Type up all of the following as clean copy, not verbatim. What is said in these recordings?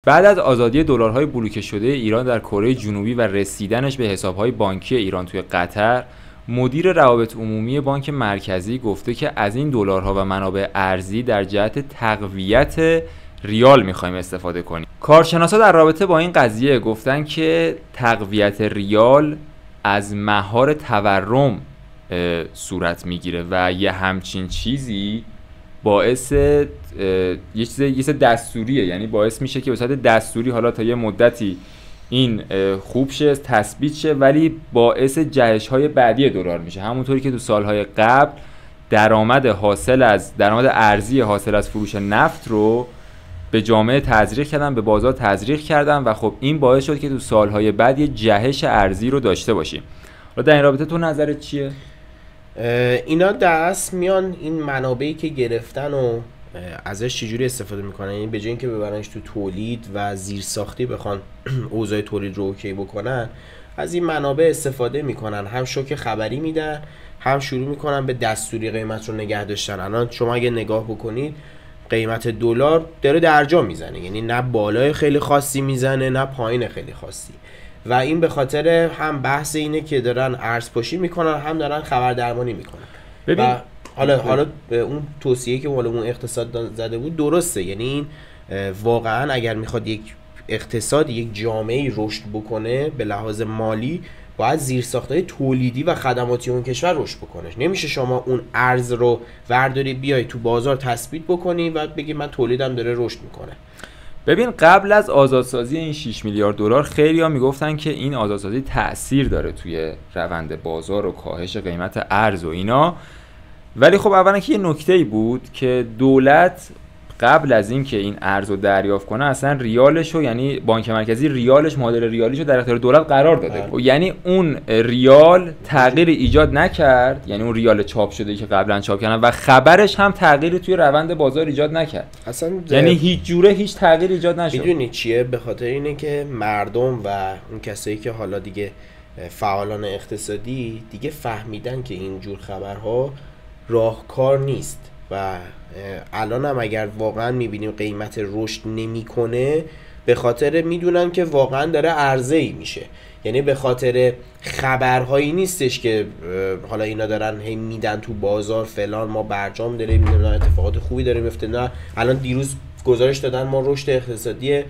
بعد از آزادی دلارهای بلوکه شده ایران در کره جنوبی و رسیدنش به حسابهای بانکی ایران توی قطر، مدیر روابط عمومی بانک مرکزی گفته که از این دلارها و منابع ارزی در جهت تقویت ریال می‌خوایم استفاده کنیم. کارشناسا در رابطه با این قضیه گفتن که تقویت ریال از مهار تورم صورت میگیره و یه همچین چیزی باعث یه چیز دستوریه، یعنی باعث میشه که به صورت دستوری حالا تا یه مدتی این خوب شه، تثبیت شه، ولی باعث جهش‌های بعدی دلار میشه. همونطوری که تو سالهای قبل درآمد ارزی حاصل از فروش نفت رو به جامعه تزریق کردن، به بازار تزریق کردن و خب این باعث شد که تو سالهای بعد یه جهش ارزی رو داشته باشیم. حالا در این رابطه تو نظرت چیه؟ اینا دست میان این منابعی که گرفتن و ازش چجوری استفاده میکنن، یعنی به جای اینکه ببرنش تو تولید و زیرساختی بخوان اوضاع تولید رو اوکی بکنن، از این منابع استفاده میکنن، هم شوک خبری میدن، هم شروع میکنن به دستوری قیمت رو نگه داشتن. الان شما اگه نگاه بکنید قیمت دلار داره درجا میزنه، یعنی نه بالای خیلی خاصی میزنه نه پایین خیلی خاصی، و این به خاطر هم بحث اینه که دارن ارزپاشی میکنن، هم دارن خبردرمانی میکنن. ببین حالا اون توصیه که اون اقتصاد زده بود درسته، یعنی این واقعا اگر میخواد یک اقتصاد، یک جامعه رشد بکنه به لحاظ مالی، باید زیرساخت‌های تولیدی و خدماتی اون کشور رشد بکنه. نمیشه شما اون ارز رو ورداری بیای تو بازار تثبیت بکنی و بگی من تولیدم داره رشد میکنه. ببین قبل از آزادسازی این 6 میلیارد دلار خیلی‌ها میگفتن که این آزادسازی تأثیر داره توی روند بازار و کاهش قیمت ارز و اینا، ولی خب اولا که یه نکته‌ای بود که دولت قبل از این که این ارز رو دریافت کنه اصلا ریالشو، یعنی بانک مرکزی ریالش، معادل ریالیشو در اختیار دولت قرار داده بود. یعنی اون ریال تغییر ایجاد نکرد، یعنی اون ریال چاپ شده که قبلا چاپ کردن و خبرش هم تغییری توی روند بازار ایجاد نکرد، اصلا یعنی هیچ جوره هیچ تغییر ایجاد نشد. میدونی چیه؟ به خاطر اینه که مردم و اون کسایی که حالا دیگه فعالان اقتصادی دیگه فهمیدن که این جور خبرها راهکار نیست و الان هم اگر واقعا میبینیم قیمت رشد نمیکنه به خاطر میدونن که واقعا داره عرضه‌ای میشه، یعنی به خاطر خبرهایی نیستش که حالا اینا دارن هی میدن تو بازار فلان ما برجام داریم، میدونن اتفاقات خوبی داره میفته. نه الان دیروز گزارش دادن ما رشد اقتصادی 5%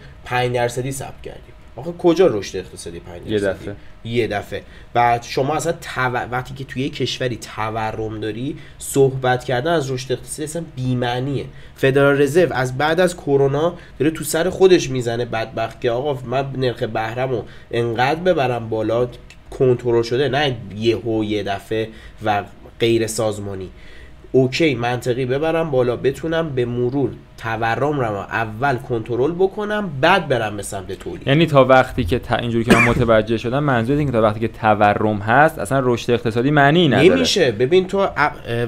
ثبت کردیم. آخه کجا رشد اقتصادی 5%؟ یه دفعه. بعد شما اصلا وقتی که توی کشوری تورم داری، صحبت کردن از رشد اقتصادی اصلا بی‌معنیه. فدرال رزرو از بعد از کرونا داره تو سر خودش میزنه بدبخت که آقا من نرخ بهره‌مو انقدر ببرم بالا کنترل شده، نه یه دفعه و غیر سازمانی. اوکی منطقی ببرم بالا، بتونم به مرور تورم رو اول کنترل بکنم بعد برم به سمت تولید. یعنی تا وقتی که اینجوری که من متوجه شدم منظور اینه که تا وقتی که تورم هست اصلا رشد اقتصادی معنی نداره. نمیشه. ببین تو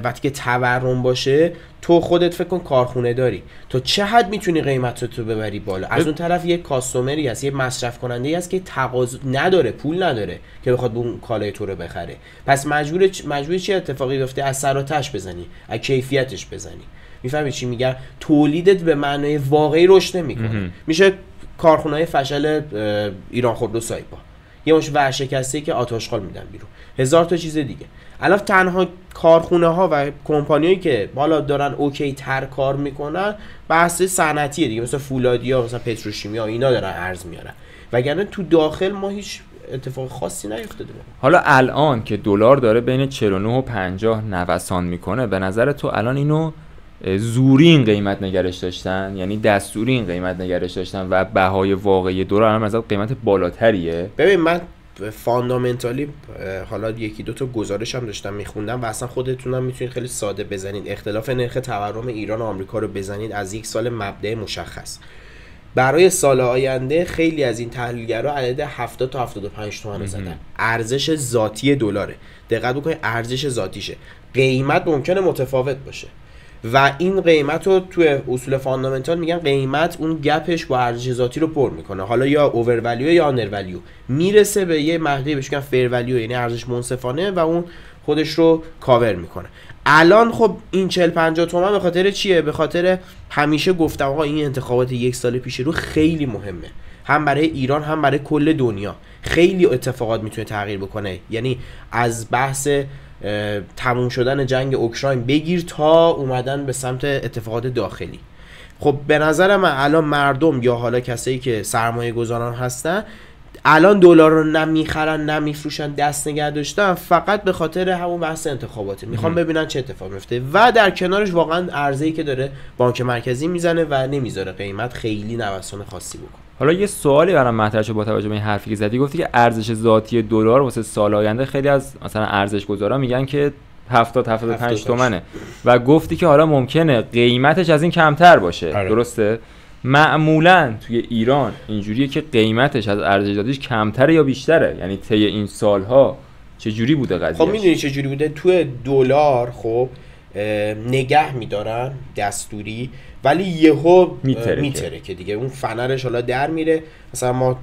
وقتی که تورم باشه تو خودت فکر کن کارخونه داری، تو چه حد میتونی قیمتتو ببری بالا؟ از اون طرف یک کاستومری هست، یه مصرف کننده هست که تقاضا نداره، پول نداره که بخواد اون کالای تو رو بخره. پس مجبوری چه اتفاقی بیفته؟ از سر و تش بزنی، از کیفیتش بزنی. میفهمی چی میگم؟ تولیدت به معنای واقعی رشد نمیکنه. میشه کارخونه‌های فشل ایران خودرو سایپا، یه مش ورشکسته که آتش‌خال میدن بیرون، هزار تا چیز دیگه. الان تنها کارخونه ها و کمپانیایی که بالا دارن اوکی تر کار میکنن بحث صنعتیه دیگه، مثلا فولادیا، مثلا پتروشیمیا، اینا دارن ارز میارن، وگرنه تو داخل ما هیچ اتفاق خاصی نیفتاده. حالا الان که دلار داره بین 49 و 50 نوسان میکنه، به نظر تو الان اینو زوری این قیمت نگرش داشتن، یعنی دستوری این قیمت نگرش داشتن و بهای واقعی دلار الان مثلا قیمت بالاتریه؟ ببین من فاندامنتالی حالا یکی دو تا گزارش هم داشتم میخوندم و اصلا خودتونم میتونید خیلی ساده بزنید اختلاف نرخ تورم ایران و آمریکا رو بزنید از یک سال مبدأ مشخص. برای سال آینده خیلی از این تحلیلگرا عدد 70 تا 75 تومن رو زدن. ارزش ذاتی دلاره. دقت بکنید ارزش ذاتیشه. قیمت ممکنه متفاوت باشه و این قیمت رو توی اصول فاندامنتال میگن قیمت اون گپش با ارزش ذاتی رو پر میکنه، حالا یا اوور ولیو یا آندر ولیو، میرسه به یه مقطعی بهش میگن فیر ولیو، یعنی ارزش منصفانه و اون خودش رو کاور میکنه. الان خب این 40-50 تومن به خاطر چیه؟ به خاطر همیشه گفتم آقا این انتخابات یک سال پیش رو خیلی مهمه، هم برای ایران هم برای کل دنیا. خیلی اتفاقات میتونه تغییر بکنه، یعنی از بحث تموم شدن جنگ اوکراین بگیر تا اومدن به سمت اتفاقات داخلی. خب به نظر من الان مردم یا حالا کسایی که سرمایه گذاران هستن الان دلار رو نمیخرن نمیفروشن دست نگه داشتن فقط به خاطر همون بحث انتخاباته، میخوان ببینن چه اتفاقی میفته و در کنارش واقعا عرضه‌ای که داره بانک مرکزی میزنه و نمیذاره قیمت خیلی نوسان خاصی بکنه. حالا یه سوالی برام مطرح شد با توجه به این حرفی که زدی، گفتی که ارزش ذاتی دلار واسه سال آینده خیلی از مثلا ارزش گذارا میگن که 70-75 تومنه و گفتی که حالا ممکنه قیمتش از این کمتر باشه. درسته؟ معمولا توی ایران اینجوریه که قیمتش از ارزش ذاتیش کمتره یا بیشتره؟ یعنی طی این سالها چه جوری بوده قضیه؟ خب میدونی چه جوری بوده؟ توی دلار خب نگه میدارن دستوری ولی یهو میترکه دیگه، اون فنرش حالا در میره. مثلا ما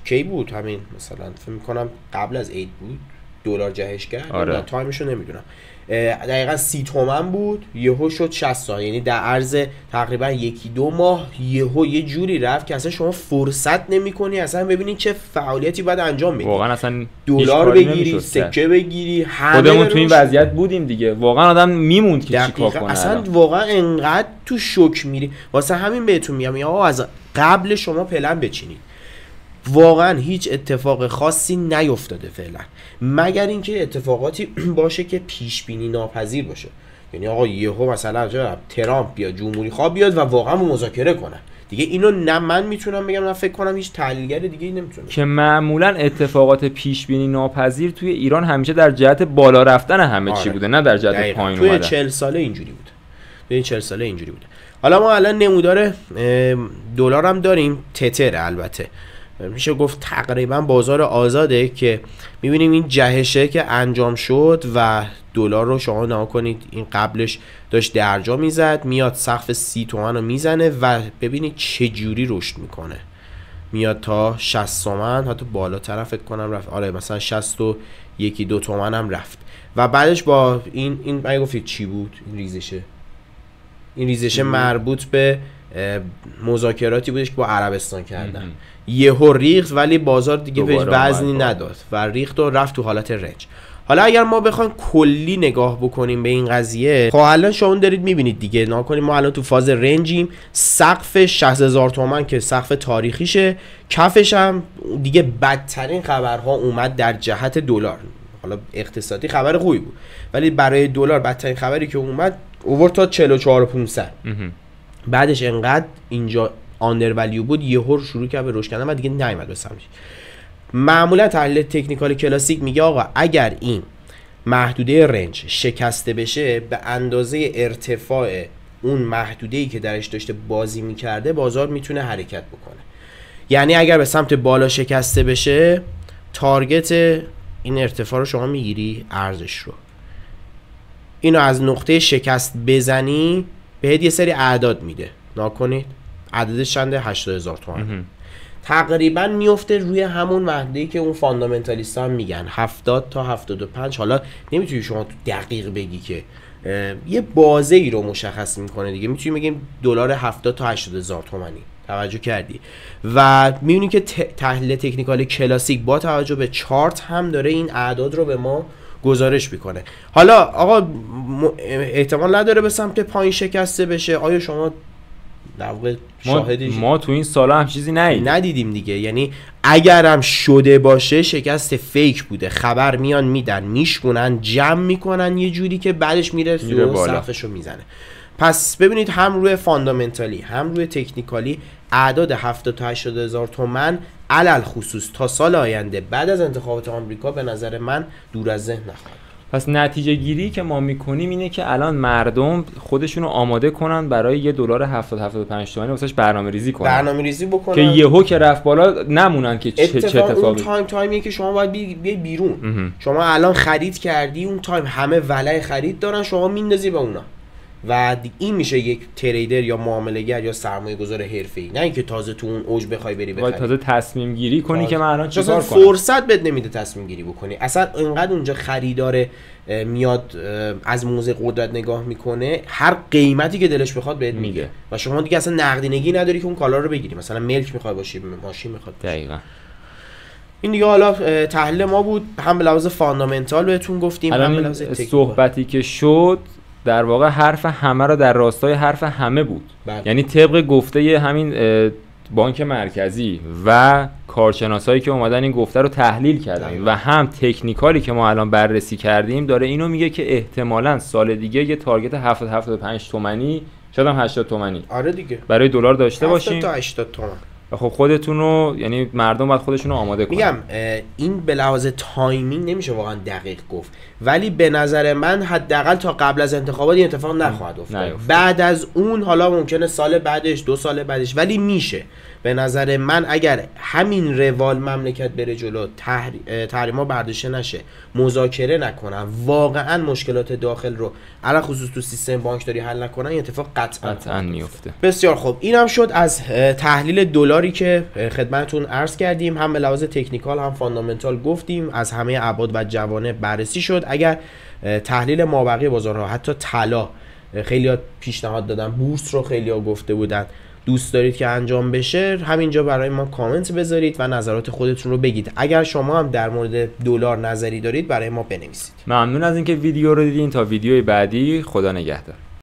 کی بود همین مثلا فکر میکنم قبل از عید بود دلار جهش کرد. آره. تایمشو نمیدونم، دقیقا 30 تومن بود یهو شد 60 تومن، یعنی در عرض تقریبا 1-2 ماه یهو یه جوری رفت که اصلا شما فرصت نمی‌کنی اصلا ببینید چه فعالیتی باید انجام بدی. واقعا اصلا دلار بگیری، سکه بگیری، خودمون تو این وضعیت بودیم دیگه، واقعا آدم میموند که چیکار کنه. اصلا واقعا انقدر تو شوک میری. واسه همین بهتون میگم آقا از قبل شما پلن بچینید. واقعا هیچ اتفاق خاصی نیفتاده فعلا، مگر اینکه اتفاقاتی باشه که پیش بینی ناپذیر باشه. یعنی آقا یهو مثلا ترامپ بیاد جمهوری خواه بیاد و واقعا مذاکره کنه دیگه. اینو نه من میتونم بگم نه فکر کنم هیچ تحلیلگر دیگه نمیتونه، که معمولا اتفاقات پیش بینی ناپذیر توی ایران همیشه در جهت بالا رفتن همه چی بوده، نه در جهت پایین اومدن. توی 40 ساله اینجوری بوده. توی 40 ساله اینجوری بوده. حالا ما الان نمودار دلار هم داریم، تتر البته میشه گفت تقریبا بازار آزاده که میبینیم این جهشه که انجام شد و دلار رو شما نگاه کنید این قبلش داشت درجا میزد، میاد سقف 30 تومن رو میزنه و ببینید چه جوری رشد میکنه، میاد تا 60 تومن، حتی بالاتر فکر کنم رفت، آره مثلا 61-2 تومن هم رفت و بعدش با این من گفتید چی بود این ریزشه مربوط به مذاکراتی بودش که با عربستان کردن. یهو ریخت ولی بازار دیگه بهش وزنی نداد و ریخت و رفت تو حالت رنج. حالا اگر ما بخوایم کلی نگاه بکنیم به این قضیه، خب الان شما دارید میبینید دیگه، نگاه کنیم ما الان تو فاز رنجیم، سقف 60,000 تومان که سقف تاریخیشه، کفش هم دیگه بدترین خبرها اومد در جهت دلار. حالا اقتصادی خبر خوبی بود ولی برای دلار بدترین خبری که اومد اوورد تا 44,500. بعدش انقدر اینجا آندر ولیو بود یهو شروع کرد به رشد کردن و دیگه نیومد به سمتش. معمولا تحلیل تکنیکال کلاسیک میگه آقا اگر این محدوده رنج شکسته بشه به اندازه ارتفاع اون محدوده‌ای که درش داشته بازی میکرده بازار میتونه حرکت بکنه. یعنی اگر به سمت بالا شکسته بشه تارگت این ارتفاع رو شما میگیری، ارزش رو اینو از نقطه شکست بزنی بهت یه سری اعداد میده، ناکنید عددش چنده؟ 80,000 تومان. تقریبا میفته روی همون محدوده‌ای که اون فاندامنتالیست هم میگن 70 تا 75. حالا نمیتونی شما تو دقیق بگی که یه بازه‌ای رو مشخص میکنه دیگه، میتونیم بگیم دلار 70 تا 80,000 تومانی. توجه کردی؟ و میبینی که تحلیل تکنیکال کلاسیک با توجه به چارت هم داره این اعداد رو به ما گزارش میکنه. حالا آقا احتمال نداره به سمت پایین شکسته بشه؟ آیا شما در واقع ما تو این سالا هم چیزی ندیدیم دیگه. یعنی اگرم شده باشه شکست فیک بوده، خبر میان میدن میشکنن جمع میکنن یه جوری که بعدش میره سقفشو میزنه. پس ببینید هم روی فاندامنتالی هم روی تکنیکالی اعداد 70 تا 80,000 تومان علل خصوص تا سال آینده بعد از انتخابات آمریکا به نظر من دور از ذهن نخواهد. پس نتیجه گیری که ما میکنیم اینه که الان مردم خودشونو آماده کنن برای یه دلار 70-75 تومانی واسش برنامه‌ریزی بکنن که یهو که رفت بالا نمونن که چه اتفاقی. اون تایمیه که شما باید بیای بیرون. شما الان خرید کردی، اون تایم همه ولع خرید دارن، شما میندازی به اونا. و این میشه یک تریدر یا معامله‌گر یا سرمایه‌گذار حرفه‌ای، نه اینکه تازه تو اون اوج بخوای بری بخری، تازه تصمیم گیری کنی که من الان چیکار کنم. فرصت بهت نمیده تصمیم گیری بکنی. اصلا اینقدر اونجا خریدار میاد از موزه قدرت نگاه میکنه، هر قیمتی که دلش بخواد بهت میگه و شما دیگه اصلا نقدینگی نداری که اون کالا رو بگیری. مثلا ملک میخوای باشی، ماشین میخواد باشی. دقیقاً. این دیگه حالا تحلیل ما بود، هم به لحاظ فاندامنتال بهتون گفتیم، هم به لحاظ تکنیکال. صحبتی که شد در واقع حرف همه رو در راستای حرف همه بود. یعنی طبق گفته همین بانک مرکزی و کارشناسایی که اومدن این گفته رو تحلیل کردن و هم تکنیکالی که ما الان بررسی کردیم داره اینو میگه که احتمالاً سال دیگه یه تارگت 75 تومانی شاید هم 80 تومانی آره دیگه برای دلار داشته باشیم. 70 تا 80 تومان. خب خودتون رو، یعنی مردم باید خودشون رو آماده کنن. میگم این به لحاظ تایمینگ نمیشه واقعا دقیق گفت، ولی به نظر من حداقل تا قبل از انتخابات این اتفاق نخواهد افتاد. بعد از اون حالا ممکنه سال بعدش، 2 سال بعدش، ولی میشه. به نظر من اگر همین روال مملکت بره جلو، تحریما برداشته نشه، مذاکره نکنن، واقعا مشکلات داخل رو علاوه خصوص تو سیستم بانکداری حل نکنن، این اتفاق قطعا میفته. بسیار خوب، اینم شد از تحلیل دلاری که خدمتتون عرض کردیم، هم به لحاظ تکنیکال هم فاندامنتال گفتیم، از همه ابعاد و جوانب بررسی شد. اگر تحلیل مابقی بازارها، حتی طلا، خیلی‌ها پیشنهاد دادن، بورس رو خیلی‌ها گفته بودن، دوست دارید که انجام بشه، همینجا برای ما کامنت بذارید و نظرات خودتون رو بگید. اگر شما هم در مورد دلار نظری دارید برای ما بنویسید. ممنون از اینکه ویدیو رو دیدین. تا ویدیوی بعدی، خدا نگهدار.